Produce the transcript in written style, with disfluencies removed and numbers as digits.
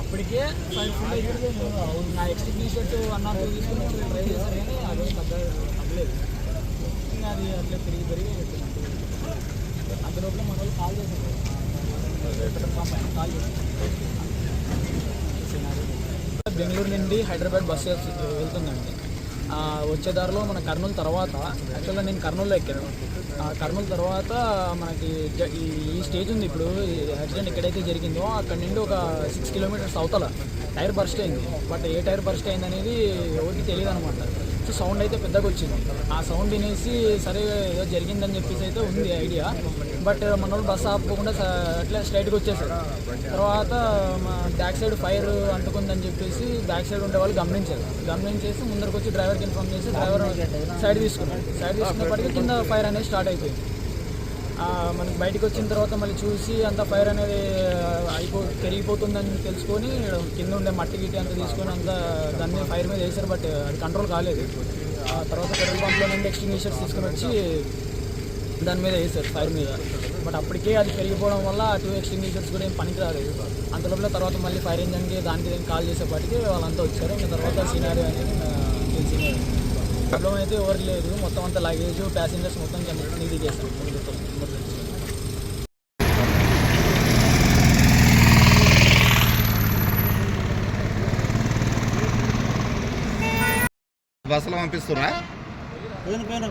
అప్పటికే నా ఎక్స్టింగ్విషర్ అన్నారు తీసుకుని ట్రై చేశారు కానీ అదే తగ్గలేదు. ఇంకా అది అట్లా పెరిగి అందులోపల మన వాళ్ళు కాల్ చేశారు, కాల్ చేశారు. బెంగళూరు నుండి హైదరాబాద్ బస్సు వెళ్తుందండి. వచ్చే దారిలో మన కర్నూలు తర్వాత, యాక్చువల్గా నేను కర్నూలులో ఎక్కాను. కర్నూలు తర్వాత మనకి ఈ స్టేజ్ ఉంది. ఇప్పుడు యాక్సిడెంట్ ఎక్కడైతే జరిగిందో అక్కడ నుండి ఒక 6 కిలోమీటర్స్ అవతల టైర్ బర్స్ట్ అయింది. బట్ ఏ టైర్ బర్స్ట్ అయింది అనేది ఎవరికి తెలియదు అనమాట. సో సౌండ్ అయితే పెద్దగా వచ్చింది. ఆ సౌండ్ వినేసి సరే ఏదో జరిగిందని చెప్పేసి అయితే ఉంది ఐడియా. బట్ మన వాళ్ళు బస్సు ఆపుకోకుండా అట్లా స్ట్రైట్గా వచ్చేసారు. తర్వాత బ్యాక్ సైడ్ ఫైర్ అంటుకుందని చెప్పేసి బ్యాక్ సైడ్ ఉండే వాళ్ళు గమనించేసి ముందరికి వచ్చి డ్రైవర్కి ఇన్ఫార్మ్ చేసి డ్రైవర్ సైడ్ తీసుకున్నప్పటికీ కింద ఫైర్ అనేది స్టార్ట్ అయిపోయింది. మనకి బయటకు వచ్చిన తర్వాత మళ్ళీ చూసి అంత ఫైర్ అనేది పెరిగిపోతుందని తెలుసుకొని కింద ఉండే మట్టి గిట్టి అంతా తీసుకొని అంతా దాని మీద ఫైర్ మీద వేశారు. బట్ అది కంట్రోల్ కాలేదు. తర్వాత పెట్రోల్ పంప్లో నుండి ఎక్స్టింగ్విషర్స్ తీసుకుని వచ్చి దాని మీద వేశారు ఫైర్ మీద. బట్ అప్పటికే అది పెరిగిపోవడం వల్ల 2 ఎక్స్టింగ్విషర్స్ కూడా ఏం పనికి రాలేదు. అంతలోపల తర్వాత మళ్ళీ ఫైర్ ఇంజన్కి దానికి కాల్ చేసేపాటికి వాళ్ళంతా వచ్చారు. ఇంకా తర్వాత సినారియో అనేది తెలిసింది. ప్రాబ్లం అయితే ఎవరికి లేదు. మొత్తం అంతా లగేజ్ ప్యాసింజర్స్ మొత్తం ఇది చేస్తాం. బస్సులో పంపిస్తున్నా పోయిన